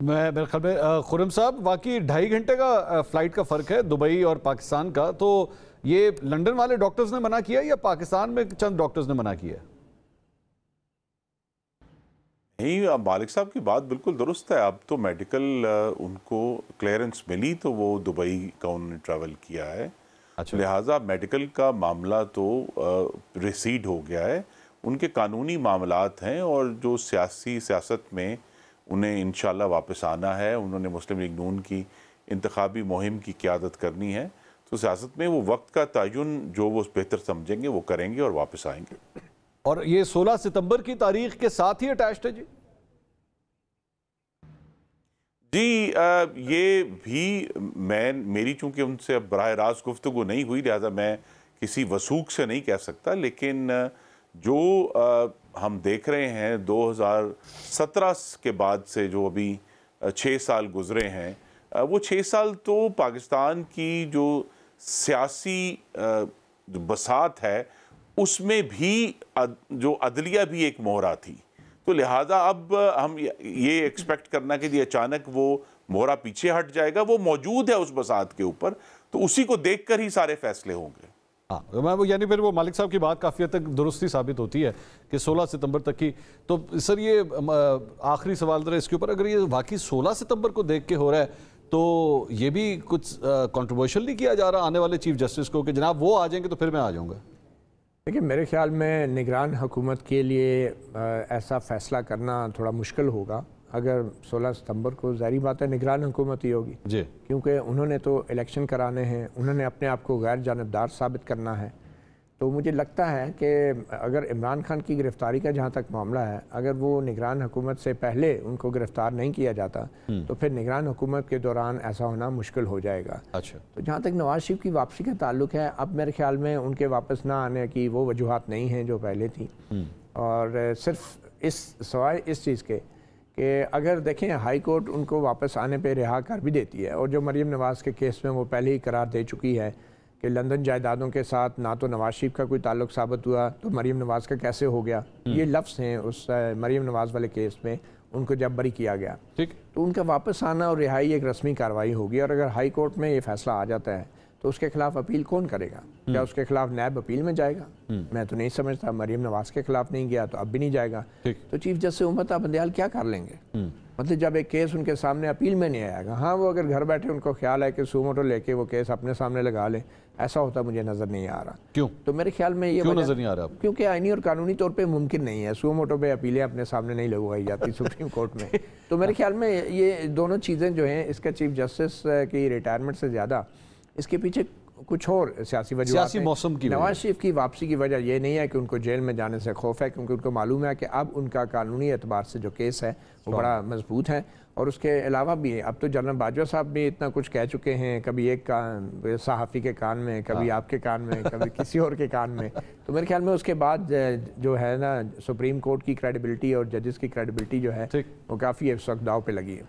मैं मेरे ख्याल में खुर्रम साहब वाकई 2.5 घंटे का फ्लाइट का फ़र्क है दुबई और पाकिस्तान का। तो ये लंदन वाले डॉक्टर्स ने मना किया या पाकिस्तान में चंद डॉक्टर्स ने मना किया? नहीं, अब मालिक साहब की बात बिल्कुल दुरुस्त है। अब तो मेडिकल उनको क्लियरेंस मिली तो वो दुबई का उन्होंने ट्रैवल किया है। अच्छा। लिहाजा मेडिकल का मामला तो रिसीड हो गया है। उनके कानूनी मामलात हैं और जो सियासत में उन्हें इंशाल्लाह वापस आना है। उन्होंने मुस्लिम लीग नून की इंतखाबी मुहिम की क़यादत करनी है, तो सियासत में वो वक्त का तयन जो वो बेहतर समझेंगे वो करेंगे और वापस आएंगे। और ये 16 सितंबर की तारीख के साथ ही अटैच्ड है जी? जी, ये भी मेरी चूंकि उनसे अब बराह रास्त गुफ्तगू नहीं हुई, लिहाजा मैं किसी वसूख से नहीं कह सकता। लेकिन जो हम देख रहे हैं 2017 के बाद से जो अभी 6 साल गुजरे हैं, वो 6 साल तो पाकिस्तान की जो सियासी बसात है उसमें भी जो अदलिया भी एक मोहरा थी। तो लिहाजा अब हम ये एक्सपेक्ट करना कि अचानक वो मोहरा पीछे हट जाएगा, वो मौजूद है उस बसात के ऊपर, तो उसी को देखकर ही सारे फैसले होंगे। हाँ, मैं वो यानी फिर वो मालिक साहब की बात काफ़ी हद तक दुरुस्ती साबित होती है कि 16 सितंबर तक की। तो सर ये आखिरी सवाल जरा इसके ऊपर, अगर ये वाकई 16 सितंबर को देख के हो रहा है तो ये भी कुछ कंट्रोवर्शियल नहीं किया जा रहा आने वाले चीफ जस्टिस को कि जनाब वो आ जाएंगे तो फिर मैं आ जाऊँगा? देखिए, मेरे ख्याल में निगरान हुकूमत के लिए ऐसा फ़ैसला करना थोड़ा मुश्किल होगा। अगर 16 सितंबर को ज़ाहिर बात है निगरान हुकूमत ही होगी जी, क्योंकि उन्होंने तो इलेक्शन कराने हैं, उन्होंने अपने आप को गैर जानबदार साबित करना है। तो मुझे लगता है कि अगर इमरान खान की गिरफ़्तारी का जहाँ तक मामला है, अगर वो निगरान हुकूमत से पहले उनको गिरफ़्तार नहीं किया जाता तो फिर निगरान हुकूमत के दौरान ऐसा होना मुश्किल हो जाएगा। अच्छा। तो जहाँ तक नवाज शरीफ की वापसी का ताल्लुक है, अब मेरे ख्याल में उनके वापस ना आने की वो वजूहात नहीं हैं जो पहले थी। और सिर्फ सवाए इस चीज़ के कि अगर देखें हाई कोर्ट उनको वापस आने पर रिहा कर भी देती है, और जो मरीम नवाज़ के केस में वो पहले ही करार दे चुकी है कि लंदन जायदादों के साथ ना तो नवाज शरीफ का कोई ताल्लुक साबित हुआ तो मरीम नवाज़ का कैसे हो गया, ये लफ्ज़ हैं उस मरीम नवाज़ वाले केस में उनको जब बरी किया गया। ठीक। तो उनका वापस आना और रिहाई एक रस्मी कार्रवाई होगी, और अगर हाई कोर्ट में ये फैसला आ जाता है तो उसके खिलाफ अपील कौन करेगा? क्या उसके खिलाफ नैब अपील में जाएगा? मैं तो नहीं समझता। मरीम नवाज़ के खिलाफ नहीं गया तो अब भी नहीं जाएगा। तो चीफ जस्टिस उमर बंदयाल क्या कर लेंगे? मतलब जब एक केस उनके सामने अपील में नहीं आएगा, हाँ वो अगर घर बैठे उनको ख्याल है कि सूमोटो लेके वो केस अपने सामने लगा ले, ऐसा होता मुझे नज़र नहीं आ रहा। क्यों? तो मेरे ख्याल में ये क्यों नज़र नहीं आ रहा? क्योंकि आईनी और कानूनी तौर पे मुमकिन नहीं है, सूमोटो पे अपीलें अपने सामने नहीं लगवाई जाती सुप्रीम कोर्ट में। तो मेरे ख्याल में ये दोनों चीज़ें जो हैं, इसका चीफ जस्टिस की रिटायरमेंट से ज़्यादा इसके पीछे कुछ और सियासी वजह, सियासी मौसम की नवाज शरीफ की वापसी की वजह ये नहीं है कि उनको जेल में जाने से खौफ है, क्योंकि उनको मालूम है कि अब उनका कानूनी एतबार से जो केस है वो बड़ा मजबूत है। और उसके अलावा भी अब तो जनरल बाजवा साहब भी इतना कुछ कह चुके हैं, कभी एक सहाफ़ी के कान में, कभी आपके कान में, कभी किसी और के कान में। तो मेरे ख्याल में उसके बाद जो है ना, सुप्रीम कोर्ट की क्रेडिबिलिटी और जजेस की क्रेडिबिलिटी जो है वो काफ़ी इस वक्त दाव पे लगी है।